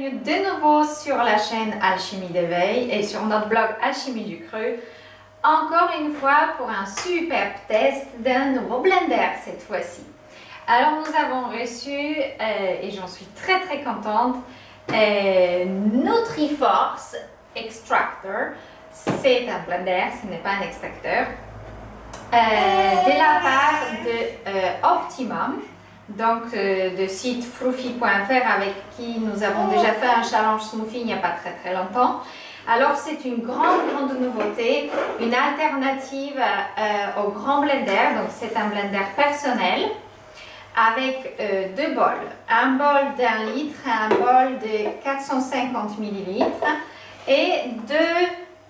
bienvenue de nouveau sur la chaîne Alchimie d'éveil et sur notre blog Alchimie du Cru. Encore une fois pour un superbe test d'un nouveau blender cette fois-ci. Alors nous avons reçu, et j'en suis très contente, NutriForce Extractor. C'est un blender, ce n'est pas un extracteur, de la part de Optimum. Donc de site Fruffy.fr avec qui nous avons déjà fait un challenge smoothie il n'y a pas très longtemps. Alors c'est une grande nouveauté, une alternative au grand blender. Donc c'est un blender personnel avec deux bols. Un bol d'1 litre et un bol de 450 ml et deux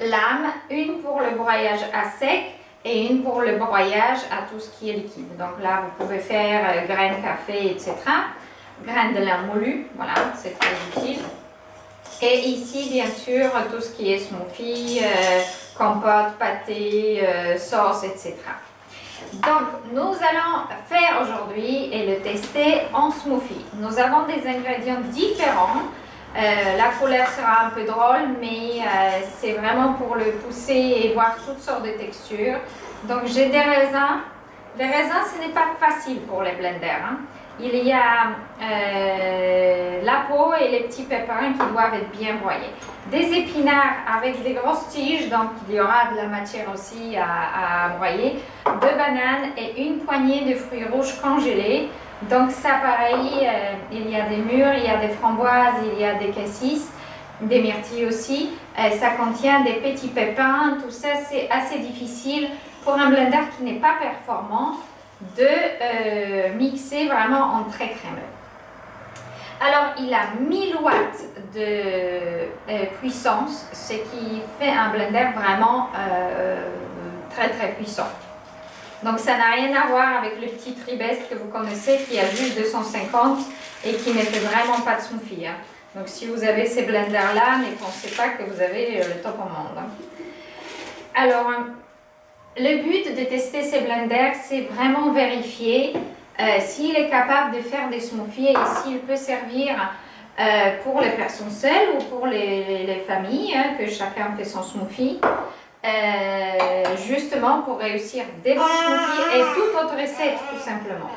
lames, une pour le broyage à sec et une pour le broyage à tout ce qui est liquide. Donc là, vous pouvez faire graines café, etc. Graines de lin moulu, voilà, c'est très utile. Et ici, bien sûr, tout ce qui est smoothie, compote, pâté, sauce, etc. Donc, nous allons faire aujourd'hui et le tester en smoothie. Nous avons des ingrédients différents. La couleur sera un peu drôle, mais c'est vraiment pour le pousser et voir toutes sortes de textures. Donc j'ai des raisins. Les raisins, ce n'est pas facile pour les blenders, hein. Il y a la peau et les petits pépins qui doivent être bien broyés. Des épinards avec des grosses tiges, donc il y aura de la matière aussi à broyer. Deux bananes et une poignée de fruits rouges congelés. Donc ça pareil, il y a des mûres, il y a des framboises, il y a des cassis, des myrtilles aussi. Ça contient des petits pépins, tout ça c'est assez difficile pour un blender qui n'est pas performant de mixer vraiment en très crémeux. Alors il a 1000 watts de puissance, ce qui fait un blender vraiment très puissant. Donc ça n'a rien à voir avec le petit Tribest que vous connaissez qui a juste 250 et qui ne fait vraiment pas de smoothie, hein. Donc si vous avez ces blenders là, ne pensez pas que vous avez le top au monde, hein. Alors le but de tester ces blenders, c'est vraiment vérifier s'il est capable de faire des smoothies et s'il peut servir pour les personnes seules ou pour les familles, hein, que chacun fait son smoothie. Justement pour réussir des bons smoothies et toute autre recette tout simplement.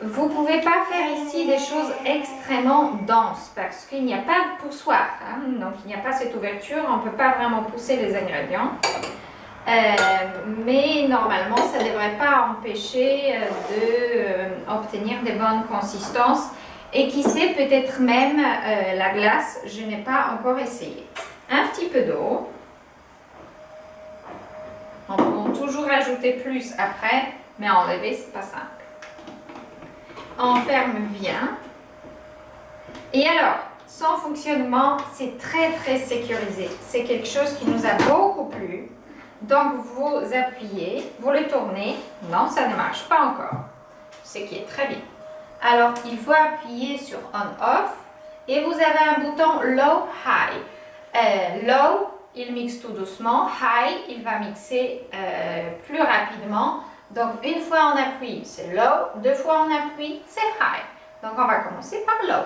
Vous ne pouvez pas faire ici des choses extrêmement denses parce qu'il n'y a pas de poussoir, hein, donc il n'y a pas cette ouverture, on ne peut pas vraiment pousser les ingrédients. Mais normalement ça ne devrait pas empêcher d'obtenir des bonnes consistances et qui sait peut-être même la glace, je n'ai pas encore essayé. Un petit peu d'eau. On peut toujours ajouter plus après, mais enlever, c'est pas simple. On ferme bien. Et alors, son fonctionnement, c'est très sécurisé. C'est quelque chose qui nous a beaucoup plu. Donc, vous appuyez, vous le tournez. Non, ça ne marche pas encore. Ce qui est très bien. Alors, il faut appuyer sur On-Off et vous avez un bouton Low-High. Low, il mixe tout doucement. High, il va mixer plus rapidement. Donc une fois on appuie, c'est low. Deux fois on appuie, c'est high. Donc on va commencer par low.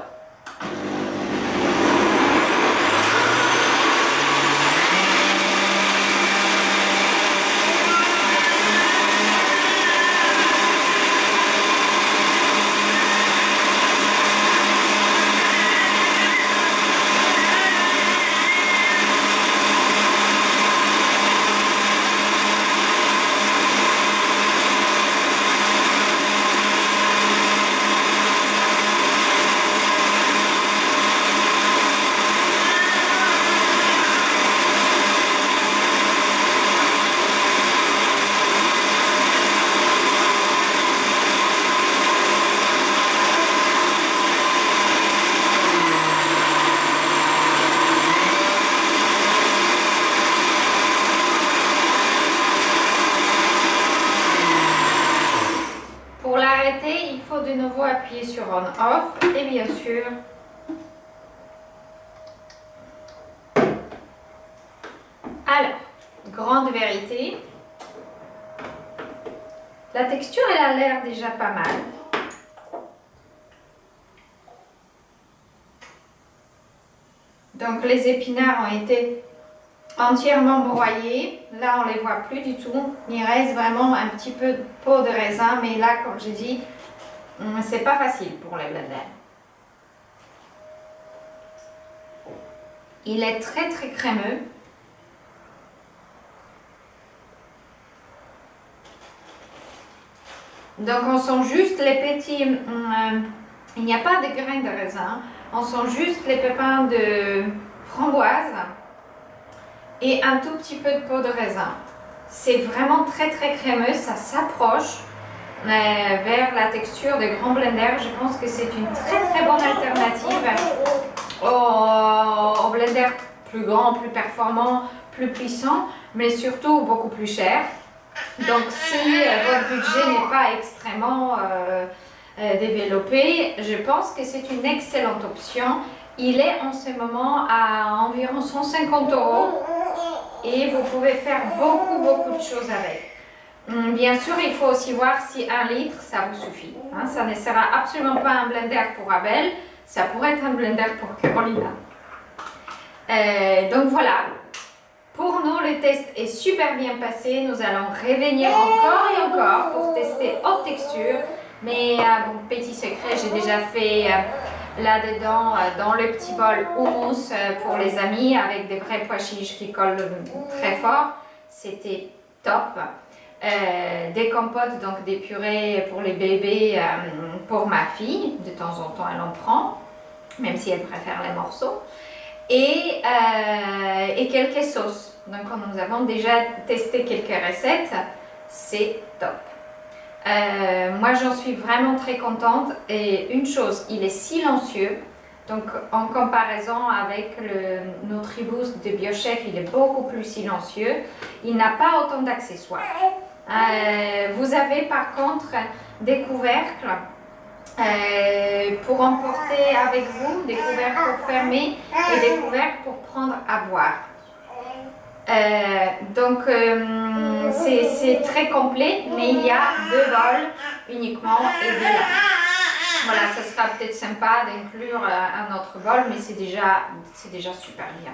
Il faut de nouveau appuyer sur On-Off et bien sûr alors, grande vérité, la texture elle a l'air déjà pas mal. Donc les épinards ont été entièrement broyés. Là, on ne les voit plus du tout. Il reste vraiment un petit peu de peau de raisin, mais là, comme je dis, c'est pas facile pour les blenders. Il est très très crémeux. Donc on sent juste les petits, il n'y a pas de grains de raisin, on sent juste les pépins de framboise et un tout petit peu de peau de raisin. C'est vraiment très très crémeux, ça s'approche vers la texture des grands blenders. Je pense que c'est une très très bonne alternative au blender plus grand, plus performant, plus puissant, mais surtout beaucoup plus cher. Donc si votre budget n'est pas extrêmement développé, je pense que c'est une excellente option. Il est en ce moment à environ 150 € et vous pouvez faire beaucoup de choses avec. Bien sûr, il faut aussi voir si 1 litre ça vous suffit. Hein, ça ne sera absolument pas un blender pour Abel, ça pourrait être un blender pour Carolina. Donc voilà. Pour nous, le test est super bien passé. Nous allons revenir encore et encore pour tester haute texture. Mais bon, petit secret, j'ai déjà fait là-dedans, dans le petit bol houmous pour les amis avec des vrais pois chiches qui collent très fort. C'était top. Des compotes, donc des purées pour les bébés, pour ma fille. De temps en temps, elle en prend, même si elle préfère les morceaux. Et quelques sauces. Donc nous avons déjà testé quelques recettes, c'est top. Moi j'en suis vraiment très contente et une chose, il est silencieux. Donc en comparaison avec le NutriBoost de BioChef, il est beaucoup plus silencieux. Il n'a pas autant d'accessoires. Vous avez par contre des couvercles pour emporter avec vous, des couvercles pour fermer et des couvercles pour prendre à boire. Donc c'est très complet, mais il y a 2 bols uniquement et 2 lames. Voilà, ça sera peut-être sympa d'inclure un autre bol, mais c'est déjà super bien.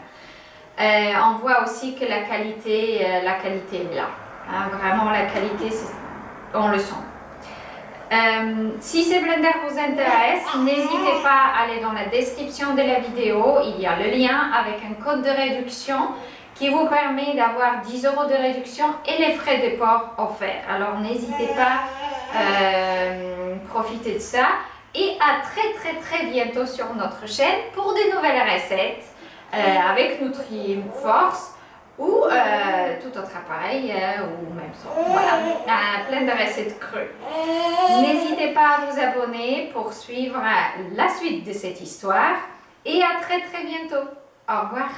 On voit aussi que la qualité est là. Hein, vraiment la qualité, on le sent. Si ces blenders vous intéressent, n'hésitez pas à aller dans la description de la vidéo. Il y a le lien avec un code de réduction qui vous permet d'avoir 10 € de réduction et les frais de port offerts. Alors n'hésitez pas à profiter de ça. Et à très bientôt sur notre chaîne pour de nouvelles recettes avec NutriForce ou tout autre appareil ou même ça. Voilà, plein de recettes crues. N'hésitez pas à vous abonner pour suivre la suite de cette histoire et à très bientôt. Au revoir.